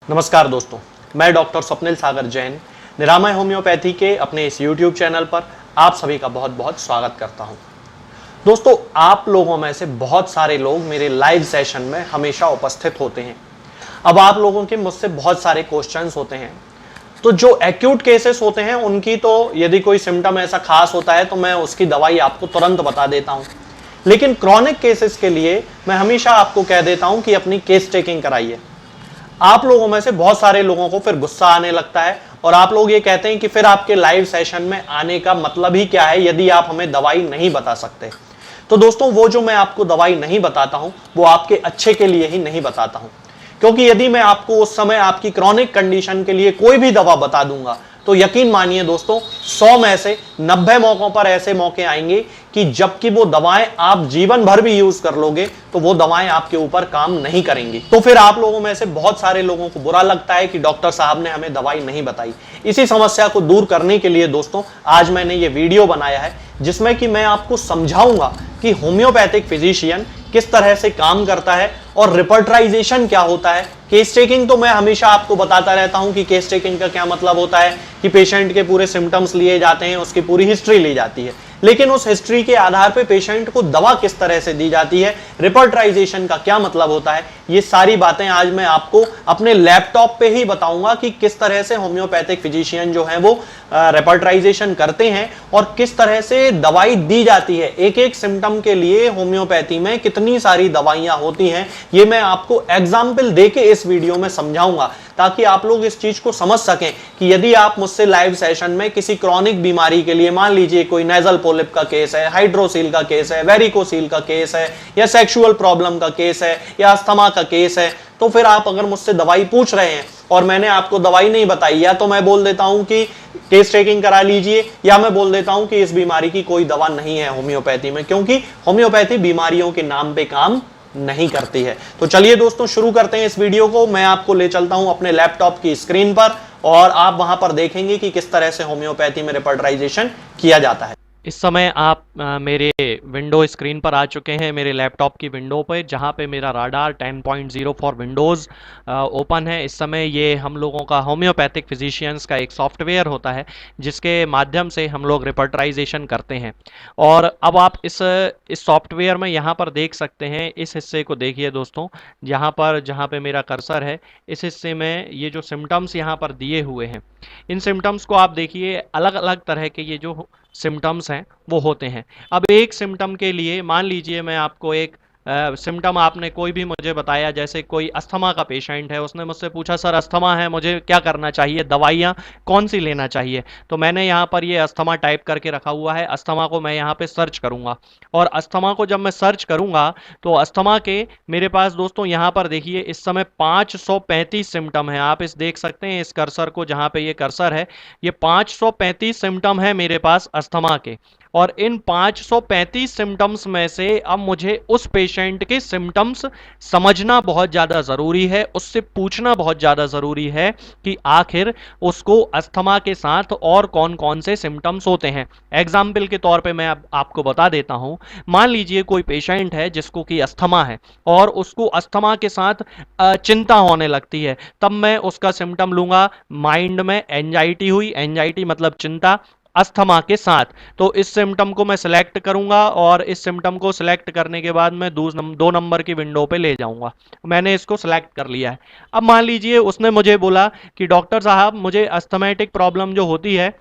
नमस्कार दोस्तों, मैं डॉक्टर स्वप्निल सागर जैन निरामय होम्योपैथी के अपने इस YouTube चैनल पर आप सभी का बहुत बहुत स्वागत करता हूं। दोस्तों, आप लोगों में से बहुत सारे लोग मेरे लाइव सेशन में हमेशा उपस्थित होते हैं। अब आप लोगों के मुझसे बहुत सारे क्वेश्चंस होते हैं, तो जो एक्यूट केसेस होते हैं उनकी तो यदि कोई सिम्टम ऐसा खास होता है तो मैं उसकी दवाई आपको तुरंत बता देता हूं। लेकिन क्रॉनिक केसेस के लिए मैं हमेशा आपको कह देता हूं कि अपनी केस टेकिंग कराइए। आप लोगों में से बहुत सारे लोगों को फिर गुस्सा आने लगता है और आप लोग ये कहते हैं कि फिर आपके लाइव सेशन में आने का मतलब ही क्या है यदि आप हमें दवाई नहीं बता सकते। तो दोस्तों, वो जो मैं आपको दवाई नहीं बताता हूं वो आपके अच्छे के लिए ही नहीं बताता हूं, क्योंकि यदि मैं आपको उस समय आपकी क्रॉनिक कंडीशन के लिए कोई भी दवा बता दूंगा तो यकीन मानिए दोस्तों, 100 में से 90 मौकों पर ऐसे मौके आएंगे कि जबकि वो दवाएं आप जीवन भर भी यूज कर लोगे तो वो दवाएं आपके ऊपर काम नहीं करेंगी। तो फिर आप लोगों में से बहुत सारे लोगों को बुरा लगता है कि डॉक्टर साहब ने हमें दवाई नहीं बताई। इसी समस्या को दूर करने के लिए दोस्तों आज मैंने ये वीडियो बनाया है जिसमें कि मैं आपको समझाऊंगा कि होम्योपैथिक फिजिशियन किस तरह से काम करता है और रिपर्टराइजेशन क्या होता है। केस टेकिंग तो मैं हमेशा आपको बताता रहता हूं कि केस टेकिंग का क्या मतलब होता है कि पेशेंट के पूरे सिम्टम्स लिए जाते हैं, उसकी पूरी हिस्ट्री ली जाती है, लेकिन उस हिस्ट्री के आधार पे पेशेंट को दवा किस तरह से दी जाती है, रिपर्टराइजेशन का क्या मतलब होता है, ये सारी बातें आज मैं आपको अपने लैपटॉप पे ही बताऊंगा कि किस तरह से होम्योपैथिक फिजिशियन जो है वो रिपर्टराइजेशन करते हैं और किस तरह से दवाई दी जाती है। एक एक सिम्टम के लिए होम्योपैथी में कितनी सारी दवाइयां होती हैं, ये मैं आपको एग्जाम्पल देके इस वीडियो में समझाऊंगा ताकि आप लोग इस चीज को समझ सकें कि यदि आप मुझसे लाइव सेशन में किसी क्रॉनिक बीमारी के लिए, मान लीजिए कोई नेजल पोलिप का केस है, हाइड्रोसील का केस है, वेरिकोसील का केस है, या सेक्सुअल प्रॉब्लम का केस है, या अस्थमा का केस है, तो फिर आप अगर मुझसे दवाई पूछ रहे हैं और मैंने आपको दवाई नहीं बताई, या तो मैं बोल देता हूं कि केस टेकिंग करा लीजिए, या मैं बोल देता हूं कि इस बीमारी की कोई दवा नहीं है होम्योपैथी में, क्योंकि होम्योपैथी बीमारियों के नाम पे काम नहीं करती है। तो चलिए दोस्तों शुरू करते हैं इस वीडियो को। मैं आपको ले चलता हूं अपने लैपटॉप की स्क्रीन पर और आप वहां पर देखेंगे कि किस तरह से होम्योपैथी में रिपर्टराइजेशन किया जाता है। इस समय आप मेरे विंडो स्क्रीन पर आ चुके हैं, मेरे लैपटॉप की विंडो पर, जहां पे मेरा राडार 10.0 फॉर विंडोज़ ओपन है। इस समय ये हम लोगों का होम्योपैथिक फिजिशियंस का एक सॉफ्टवेयर होता है जिसके माध्यम से हम लोग रिपर्टराइजेशन करते हैं। और अब आप इस सॉफ्टवेयर में यहाँ पर देख सकते हैं, इस हिस्से को देखिए दोस्तों, जहाँ पे मेरा कर्सर है, इस हिस्से में ये जो सिम्टम्स यहाँ पर दिए हुए हैं, इन सिम्टम्स को आप देखिए, अलग अलग तरह के ये जो सिम्टम्स हैं वो होते हैं। अब एक सिम्टम के लिए मान लीजिए मैं आपको एक सिम्टम, आपने कोई भी मुझे बताया, जैसे कोई अस्थमा का पेशेंट है, उसने मुझसे पूछा सर अस्थमा है, मुझे क्या करना चाहिए, दवाइयाँ कौन सी लेना चाहिए। तो मैंने यहाँ पर ये अस्थमा टाइप करके रखा हुआ है, अस्थमा को मैं यहाँ पे सर्च करूँगा और अस्थमा को जब मैं सर्च करूँगा तो अस्थमा के मेरे पास दोस्तों यहाँ पर देखिए इस समय 535 सिम्टम है। आप इस देख सकते हैं इस कर्सर को, जहाँ पे ये कर्सर है, ये 535 सिम्टम है मेरे पास अस्थमा के। और इन 535 सिम्टम्स में से अब मुझे उस पेशेंट के सिम्टम्स समझना बहुत ज़्यादा ज़रूरी है, उससे पूछना बहुत ज़्यादा ज़रूरी है कि आखिर उसको अस्थमा के साथ और कौन कौन से सिम्टम्स होते हैं। एग्जाम्पल के तौर पे मैं अब आपको बता देता हूँ। मान लीजिए कोई पेशेंट है जिसको कि अस्थमा है और उसको अस्थमा के साथ चिंता होने लगती है, तब मैं उसका सिम्टम लूँगा, माइंड में एंजाइटी हुई, एंजाइटी मतलब चिंता, अस्थमा के साथ। तो इस सिम्टम को मैं सिलेक्ट करूंगा और इस सिम्टम को सिलेक्ट करने के बाद मैं 2 नंबर की विंडो पे ले जाऊंगा। मैंने इसको सिलेक्ट कर लिया है। अब मान लीजिए उसने मुझे बोला कि डॉक्टर साहब मुझे अस्थमेटिक प्रॉब्लम जो होती है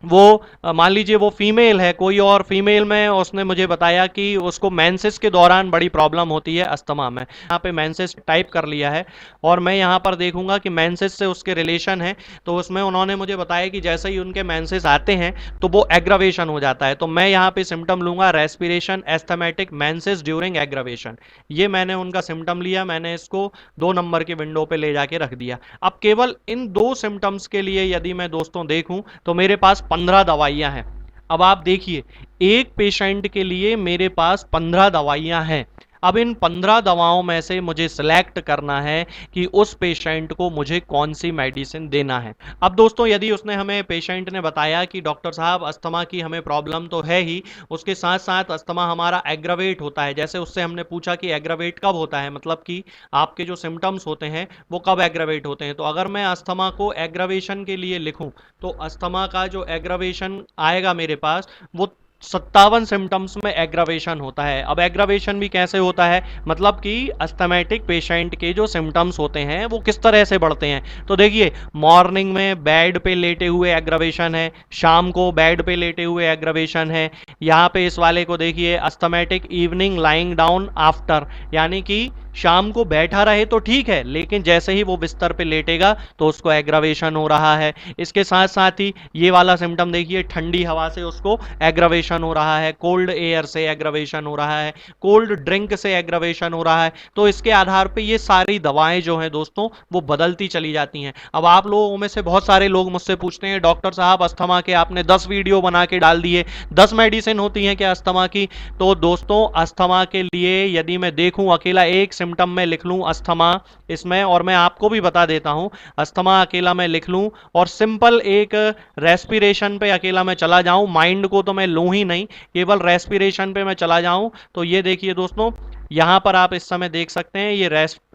वो मान लीजिए वो फीमेल है कोई, और फीमेल में उसने मुझे बताया कि उसको मेंसेस के दौरान बड़ी प्रॉब्लम होती है अस्थमा में। यहाँ पे मेंसेस टाइप कर लिया है और मैं यहाँ पर देखूंगा कि मेंसेस से उसके रिलेशन है, तो उसमें उन्होंने मुझे बताया कि जैसे ही उनके मेंसेस आते हैं तो वो एग्रावेशन हो जाता है। तो मैं यहाँ पे सिम्टम लूंगा, respiration asthmatic menses during aggravation. ये मैंने उनका सिम्टम लिया, मैंने इसको 2 नंबर की विंडो पे ले जाके रख दिया। अब केवल इन 2 सिम्टम्स के लिए यदि मैं दोस्तों देखूं तो मेरे पास 15 दवाइयां हैं। अब आप देखिए, एक पेशेंट के लिए मेरे पास 15 दवाइयां हैं। अब इन 15 दवाओं में से मुझे सिलेक्ट करना है कि उस पेशेंट को मुझे कौन सी मेडिसिन देना है। अब दोस्तों यदि उसने हमें पेशेंट ने बताया कि डॉक्टर साहब अस्थमा की हमें प्रॉब्लम तो है ही, उसके साथ साथ अस्थमा हमारा एग्रावेट होता है, जैसे उससे हमने पूछा कि एग्रावेट कब होता है, मतलब कि आपके जो सिम्टम्स होते हैं वो कब एग्रावेट होते हैं, तो अगर मैं अस्थमा को एग्रावेशन के लिए लिखूं तो अस्थमा का जो एग्रावेशन आएगा मेरे पास वो 57 सिम्टम्स में एग्रावेशन होता है। अब एग्रावेशन भी कैसे होता है, मतलब कि अस्थमेटिक पेशेंट के जो सिम्टम्स होते हैं वो किस तरह से बढ़ते हैं। तो देखिए, मॉर्निंग में बेड पे लेटे हुए एग्रावेशन है, शाम को बेड पे लेटे हुए एग्रावेशन है। यहाँ पे इस वाले को देखिए, asthmatic evening lying down after, यानी कि शाम को बैठा रहे तो ठीक है, लेकिन जैसे ही वो बिस्तर पे लेटेगा तो उसको एग्रावेशन हो रहा है। इसके साथ साथ ही ये वाला सिम्टम देखिए, ठंडी हवा से उसको एग्रावेशन हो रहा है, कोल्ड एयर से एग्रावेशन हो रहा है, कोल्ड ड्रिंक से एग्रावेशन हो रहा है। तो इसके आधार पे ये सारी दवाएं जो हैं दोस्तों वो बदलती चली जाती हैं। अब आप लोगों में से बहुत सारे लोग मुझसे पूछते हैं, डॉक्टर साहब अस्थमा के आपने 10 वीडियो बना के डाल दिए, 10 मेडिसिन होती हैं क्या अस्थमा की? तो दोस्तों अस्थमा के लिए यदि मैं देखूं अकेला एक सिम्टम में लिख लूं अस्थमा इसमें, और मैं आपको भी बता देता हूं, अस्थमा अकेला मैं लिख लूं और सिंपल एक रेस्पिरेशन पे अकेला मैं चला जाऊं, माइंड को तो मैं लूं ही नहीं, केवल रेस्पिरेशन पे मैं चला जाऊं, तो ये देखिए दोस्तों, यहां पर आप इस समय देख सकते हैं ये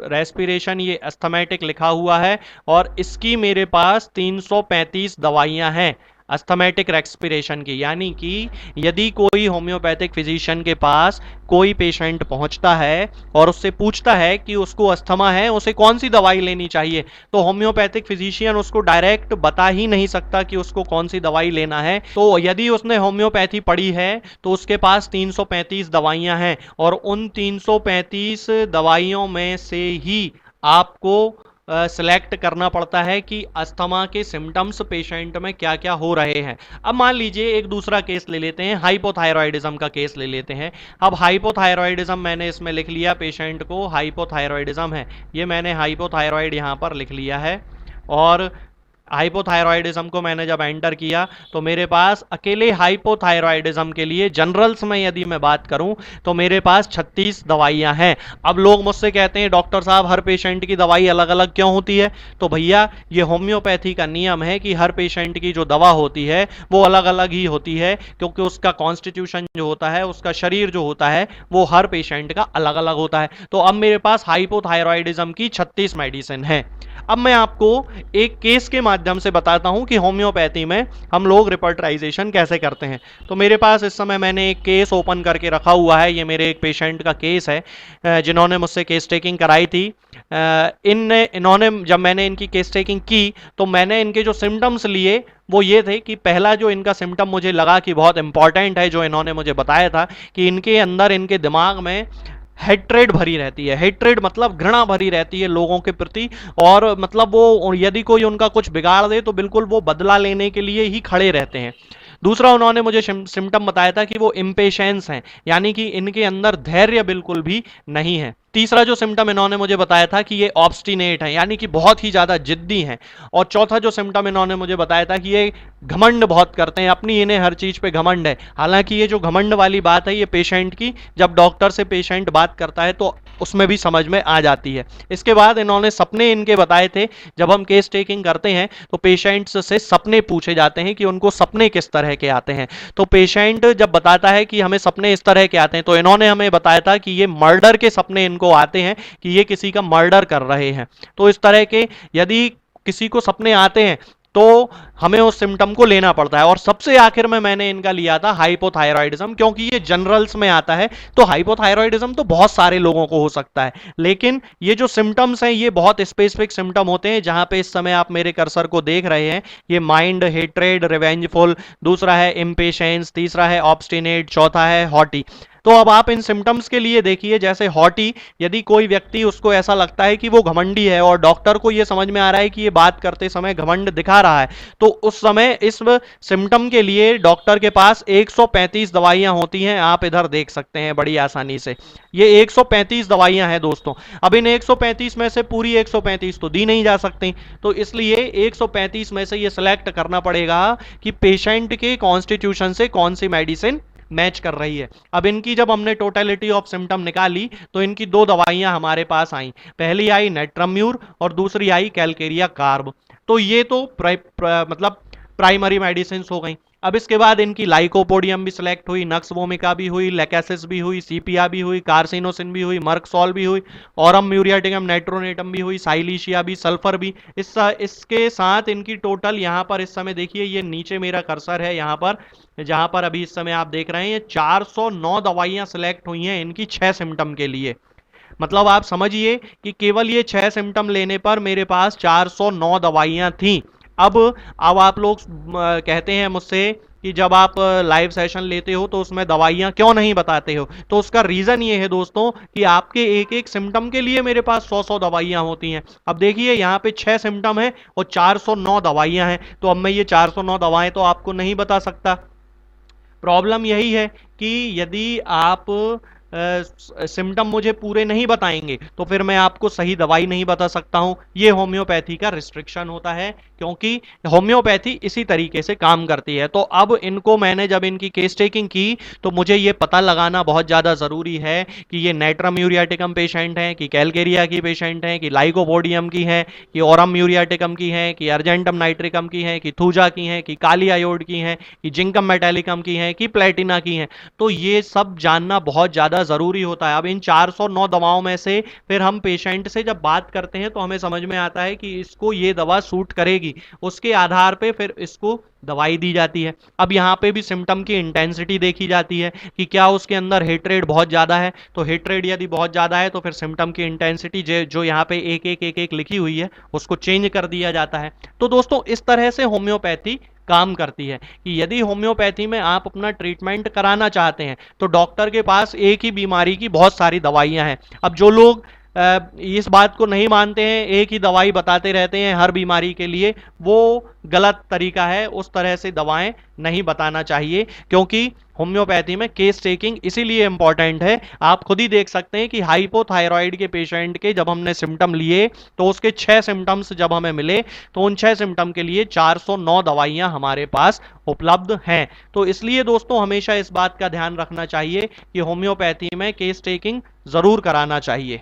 रेस्पिरेशन, ये अस्थमेटिक लिखा हुआ है और इसकी मेरे पास 335 दवाइयां हैं अस्थमेटिक रेस्पिरेशन की। यानी कि यदि कोई होम्योपैथिक फिजिशियन के पास कोई पेशेंट पहुंचता है और उससे पूछता है कि उसको अस्थमा है, उसे कौन सी दवाई लेनी चाहिए, तो होम्योपैथिक फिजिशियन उसको डायरेक्ट बता ही नहीं सकता कि उसको कौन सी दवाई लेना है। तो यदि उसने होम्योपैथी पढ़ी है तो उसके पास 335 दवाइयां हैं और उन 335 दवाइयों में से ही आपको सिलेक्ट करना पड़ता है कि अस्थमा के सिम्टम्स पेशेंट में क्या क्या हो रहे हैं। अब मान लीजिए एक दूसरा केस ले लेते हैं, हाइपोथायरॉयडिज्म का केस ले लेते हैं। अब हाइपोथायरॉयडिज्म मैंने इसमें लिख लिया, पेशेंट को हाइपोथायरॉयडिज्म है, ये मैंने हाइपोथायरॉयड यहाँ पर लिख लिया है। और हाइपोथायरॉयडिज्म को मैंने जब एंटर किया तो मेरे पास अकेले हाइपोथायरॉयडिज्म के लिए जनरल्स में यदि मैं बात करूं तो मेरे पास 36 दवाइयां हैं। अब लोग मुझसे कहते हैं डॉक्टर साहब हर पेशेंट की दवाई अलग अलग क्यों होती है, तो भैया ये होम्योपैथी का नियम है कि हर पेशेंट की जो दवा होती है वो अलग अलग ही होती है, क्योंकि उसका कॉन्स्टिट्यूशन जो होता है, उसका शरीर जो होता है वो हर पेशेंट का अलग अलग होता है। तो अब मेरे पास हाइपोथायरॉयडिज्म की 36 मेडिसिन है। अब मैं आपको एक केस के माध्यम से बताता हूं कि होम्योपैथी में हम लोग रिपर्टराइजेशन कैसे करते हैं। तो मेरे पास इस समय मैंने एक केस ओपन करके रखा हुआ है, ये मेरे एक पेशेंट का केस है जिन्होंने मुझसे केस टेकिंग कराई थी। इन्होंने जब मैंने इनकी केस टेकिंग की तो मैंने इनके जो सिम्टम्स लिए वो ये थे कि पहला जो इनका सिम्टम मुझे लगा कि बहुत इंपॉर्टेंट है, जो इन्होंने मुझे बताया था कि इनके अंदर, इनके दिमाग में हेट्रेड भरी रहती है। हेट्रेड मतलब घृणा भरी रहती है लोगों के प्रति, और मतलब वो यदि कोई उनका कुछ बिगाड़ दे तो बिल्कुल वो बदला लेने के लिए ही खड़े रहते हैं। दूसरा उन्होंने मुझे सिम्टम बताया था कि वो इम्पेशेंस हैं, यानी कि इनके अंदर धैर्य बिल्कुल भी नहीं है। तीसरा जो सिम्टम इन्होंने मुझे बताया था कि ये ऑब्स्टिनेट है, यानी कि बहुत ही ज्यादा जिद्दी हैं। और चौथा जो सिम्टम इन्होंने मुझे बताया था कि ये घमंड बहुत करते हैं, अपनी इन्हें हर चीज पे घमंड है। हालांकि ये जो घमंड वाली बात है ये पेशेंट की, जब डॉक्टर से पेशेंट बात करता है तो उसमें भी समझ में आ जाती है। इसके बाद इन्होंने सपने इनके बताए थे। जब हम केस टेकिंग करते हैं तो पेशेंट्स से सपने पूछे जाते हैं कि उनको सपने किस तरह के आते हैं। तो पेशेंट जब बताता है कि हमें सपने इस तरह के आते हैं, तो इन्होंने हमें बताया था कि ये मर्डर के सपने इनको आते हैं, कि ये किसी का मर्डर कर रहे हैं। तो इस तरह के यदि किसी को सपने आते हैं तो हमें उस सिम्टम को लेना पड़ता है। और सबसे आखिर में मैंने इनका लिया था हाइपोथायरॉयडिज्म, क्योंकि ये जनरल्स में आता है। तो हाइपोथायरॉयडिज्म तो बहुत सारे लोगों को हो सकता है, लेकिन ये जो सिम्टम्स हैं ये बहुत स्पेसिफिक सिम्टम होते हैं। जहां पे इस समय आप मेरे कर्सर को देख रहे हैं, ये माइंड, हेट्रेड, रिवेंजफुल, दूसरा है इम्पेशेंस, तीसरा है ऑब्स्टिनेट, चौथा है हॉटी। तो अब आप इन सिम्टम्स के लिए देखिए, जैसे हॉटी, यदि कोई व्यक्ति, उसको ऐसा लगता है कि वो घमंडी है और डॉक्टर को ये समझ में आ रहा है कि ये बात करते समय घमंड दिखा रहा है, तो उस समय इस सिम्टम के लिए डॉक्टर के पास 135 दवाइयां होती हैं। आप इधर देख सकते हैं बड़ी आसानी से, ये 135 दवाइयां हैं दोस्तों। अब इन 135 में से पूरी 135 तो दी नहीं जा सकती, तो इसलिए 135 में से ये सिलेक्ट करना पड़ेगा कि पेशेंट के कॉन्स्टिट्यूशन से कौन सी मेडिसिन मैच कर रही है। अब इनकी जब हमने टोटलिटी ऑफ सिम्टम निकाली तो इनकी दो दवाइयां हमारे पास आई। पहली आई नेट्रम्यूर और दूसरी आई कैलकेरिया कार्ब। तो ये तो मतलब प्राइमरी मेडिसिन हो गई। अब इसके बाद इनकी लाइकोपोडियम भी सिलेक्ट हुई, नक्स वोमिका भी हुई, लेकेसिस भी हुई, सीपिया भी हुई, कार्सिनोसिन भी हुई, मर्कसॉल भी हुई, ऑरम म्यूरियाटिकम नाइट्रोनेटम भी हुई, साइलिशिया भी, सल्फर भी। इसके साथ इनकी टोटल यहाँ पर इस समय देखिए, ये नीचे मेरा कर्सर है यहाँ पर, जहां पर अभी इस समय आप देख रहे हैं, ये 409 दवाइयां सिलेक्ट हुई हैं इनकी 6 सिम्टम के लिए। मतलब आप समझिए कि केवल ये 6 सिम्टम लेने पर मेरे पास 409 दवाइयां थी। अब आप लोग कहते हैं मुझसे कि जब आप लाइव सेशन लेते हो तो उसमें दवाइयां क्यों नहीं बताते हो। तो उसका रीजन ये है दोस्तों कि आपके एक एक सिम्टम के लिए मेरे पास 100 दवाइयां होती हैं। अब देखिए यहाँ पे 6 सिम्टम है और 409 दवाइयां हैं, तो अब मैं ये 409 दवाएं तो आपको नहीं बता सकता। प्रॉब्लम यही है कि यदि आप सिम्टम मुझे पूरे नहीं बताएंगे तो फिर मैं आपको सही दवाई नहीं बता सकता हूं। ये होम्योपैथी का रिस्ट्रिक्शन होता है, क्योंकि होम्योपैथी इसी तरीके से काम करती है। तो अब इनको मैंने जब इनकी केस टेकिंग की तो मुझे ये पता लगाना बहुत ज़्यादा ज़रूरी है कि ये नेट्रम यूरियाटिकम पेशेंट हैं, कि कैलकेरिया की पेशेंट हैं, कि लाइकोपोडियम की हैं, कि ओरम म्यूरियाटिकम की हैं, कि अर्जेंटम नाइट्रिकम की हैं, कि थूजा की हैं, कि काली आयोड की हैं, कि जिंकम मेटालिकम की हैं, कि प्लेटिना की हैं। तो ये सब जानना बहुत ज़्यादा ज़रूरी होता है। अब इन 409 दवाओं में से फिर हम पेशेंट से जब बात करते हैं तो हमें समझ में आता है कि इसको ये दवा सूट करेगी, उसके आधार पे फिर इसको दवाई दी जाती है। अब यहाँ पे भी सिम्टम की इंटेंसिटी देखी जाती है कि क्या उसके अंदर हेट्रेड बहुत ज़्यादा है। तो हेट्रेड यदि बहुत ज़्यादा है तो फिर सिम्टम की इंटेंसिटी जो यहाँ पे एक एक लिखी हुई है उसको चेंज कर दिया जाता है। तो दोस्तों इस तरह से होम्योपैथी काम करती है कि यदि होम्योपैथी में आप अपना ट्रीटमेंट कराना चाहते हैं तो डॉक्टर के पास एक ही बीमारी की बहुत सारी दवाइयां हैं। अब जो लोग इस बात को नहीं मानते हैं, एक ही दवाई बताते रहते हैं हर बीमारी के लिए, वो गलत तरीका है। उस तरह से दवाएं नहीं बताना चाहिए, क्योंकि होम्योपैथी में केस टेकिंग इसीलिए इंपॉर्टेंट है। आप खुद ही देख सकते हैं कि हाइपोथायराइड के पेशेंट के जब हमने सिम्टम लिए तो उसके 6 सिम्टम्स जब हमें मिले तो उन 6 सिम्टम के लिए 409 दवाइयां हमारे पास उपलब्ध हैं। तो इसलिए दोस्तों हमेशा इस बात का ध्यान रखना चाहिए कि होम्योपैथी में केस टेकिंग जरूर कराना चाहिए।